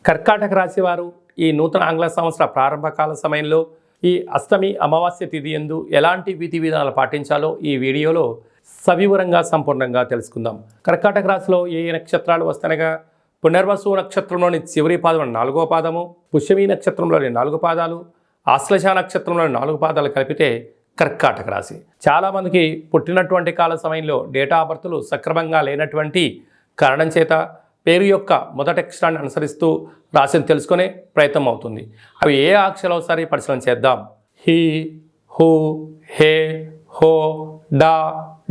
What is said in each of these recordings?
కర్కాటక రాశి వారు ఈ నూతన ఆంగ్ల సంవత్సర ప్రారంభకాల సమయంలో ఈ అష్టమి అమావాస్య తిథి యందు ఎలాంటి విధి విధానాలు పాటించాలో ఈ వీడియోలో సవివరంగా సంపూర్ణంగా తెలుసుకుందాం. కర్కాటక రాశిలో ఏ నక్షత్రాలు వస్తనగా పునర్వసు నక్షత్రంలోని చివరి పాదం 4వ పాదము, పుష్యమి నక్షత్రంలోని 4 పాదాలు, ఆశ్లేష నక్షత్రంలోని 4 పాదాలు కలిపితే కర్కాటక రాశి. చాలామందికి పుట్టినటువంటి కాల సమయంలో డేటా ఆఫ్ బర్త్లు సక్రమంగా లేనటువంటి కారణం చేత పేరు యొక్క మొదటి అక్షరాన్ని అనుసరిస్తూ రాశిని తెలుసుకునే ప్రయత్నం అవుతుంది. అవి ఏ అక్షరాలు ఒకసారి పరిశీలన చేద్దాం. హి, హు, హే, హో, డా,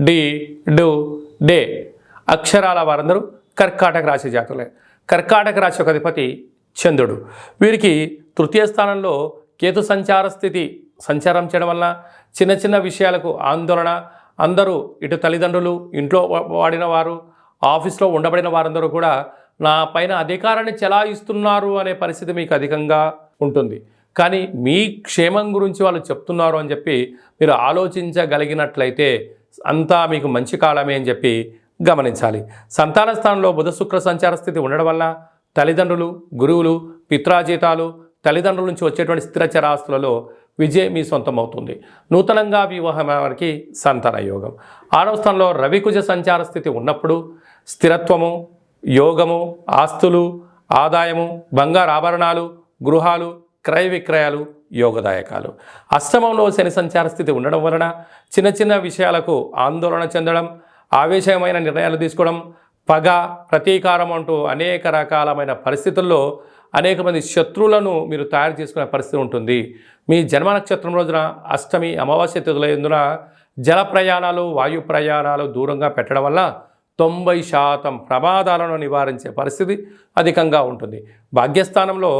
డి, డు, డే అక్షరాల వారందరూ కర్కాటక రాశి జాతకులే. కర్కాటక రాశి యొక్క అధిపతి చంద్రుడు. వీరికి తృతీయ స్థానంలో కేతు సంచార స్థితి సంచారం చేయడం వల్ల చిన్న చిన్న విషయాలకు ఆందోళన, అందరూ ఇటు తల్లిదండ్రులు, ఇంట్లో వాడిన వారు, ఆఫీస్లో ఉండబడిన వారందరూ కూడా నా పైన అధికారాన్ని చెలాయిస్తున్నారు అనే పరిస్థితి మీకు అధికంగా ఉంటుంది. కానీ మీ క్షేమం గురించి వాళ్ళు చెప్తున్నారు అని చెప్పి మీరు ఆలోచించగలిగినట్లయితే అంతా మీకు మంచి కాలమే అని చెప్పి గమనించాలి. సంతాన స్థానంలో బుధ శుక్ర సంచార స్థితి ఉండడం వల్ల తల్లిదండ్రులు, గురువులు, పిత్రాజీతాలు, తల్లిదండ్రుల నుంచి వచ్చేటువంటి స్థిరచర ఆస్తులలో విజయం మీ సొంతం అవుతుంది. నూతనంగా వివాహం వారికి సంతాన యోగం. 6వ స్థానంలో రవికుజ సంచార స్థితి ఉన్నప్పుడు స్థిరత్వము, యోగము, ఆస్తులు, ఆదాయము, బంగారు ఆభరణాలు, గృహాలు, క్రయ విక్రయాలు యోగదాయకాలు. అష్టమంలో శని సంచార స్థితి ఉండడం వలన చిన్న చిన్న విషయాలకు ఆందోళన చెందడం, ఆవేశమైన నిర్ణయాలు తీసుకోవడం, పగ, ప్రతీకారం అంటూ అనేక రకాలమైన పరిస్థితుల్లో అనేక మంది శత్రువులను మీరు తయారు చేసుకునే పరిస్థితి ఉంటుంది. మీ జన్మ నక్షత్రం రోజున అష్టమి అమావాస్య తిథులందున జల ప్రయాణాలు, వాయు ప్రయాణాలు దూరంగా పెట్టడం వల్ల 90% ప్రమాదాలను నివారించే పరిస్థితి అధికంగా ఉంటుంది. భాగ్యస్థానంలో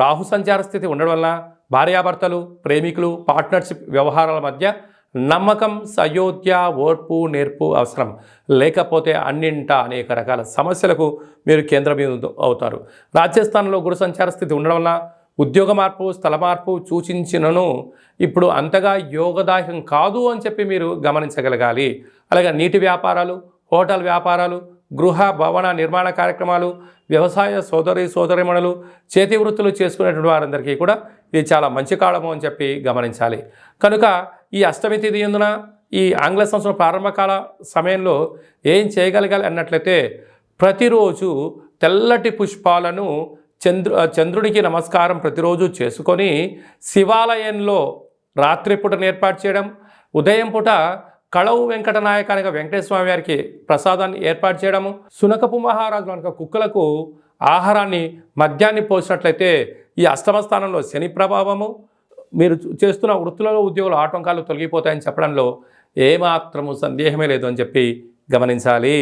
రాహు సంచార స్థితి ఉండడం వల్ల భార్యాభర్తలు, ప్రేమికులు, పార్ట్నర్షిప్ వ్యవహారాల మధ్య నమ్మకం, సయోధ్య, ఓర్పు, నేర్పు అవసరం. లేకపోతే అన్నింటా అనేక రకాల సమస్యలకు మీరు కేంద్రబిందు అవుతారు. రాజ్యస్థానంలో గురు సంచార స్థితి ఉండడం వల్ల ఉద్యోగ మార్పు, స్థల మార్పు సూచించినను ఇప్పుడు అంతగా యోగదాయకం కాదు అని చెప్పి మీరు గమనించగలగాలి. అలాగే నీటి వ్యాపారాలు, హోటల్ వ్యాపారాలు, గృహ భవన నిర్మాణ కార్యక్రమాలు, వ్యవసాయ సోదరిమణులు, చేతి వృత్తులు చేసుకునేటువంటి వారందరికీ కూడా ఇది చాలా మంచి కాలము అని చెప్పి గమనించాలి. కనుక ఈ అష్టమి తిథి యందున ఈ ఆంగ్ల సంవత్సరం ప్రారంభకాల సమయంలో ఏం చేయగలగాలి అన్నట్లయితే ప్రతిరోజు తెల్లటి పుష్పాలను చంద్రుడికి నమస్కారం ప్రతిరోజు చేసుకొని శివాలయంలో రాత్రిపూటను ఏర్పాటు చేయడం, ఉదయం పూట కళవు వెంకటనాయకానిగా వెంకటేశ్వర స్వామి వారికి ప్రసాదాన్ని ఏర్పాటు చేయడము, సునకపు మహారాజు కనుక కుక్కలకు ఆహారాన్ని మద్యాన్ని పోసినట్లయితే ఈ అష్టమ స్థానంలో శని ప్రభావము, మీరు చేస్తున్న వృత్తులలో ఉద్యోగుల ఆటంకాలు తొలగిపోతాయని చెప్పడంలో ఏమాత్రము సందేహమే లేదు అని చెప్పి గమనించాలి.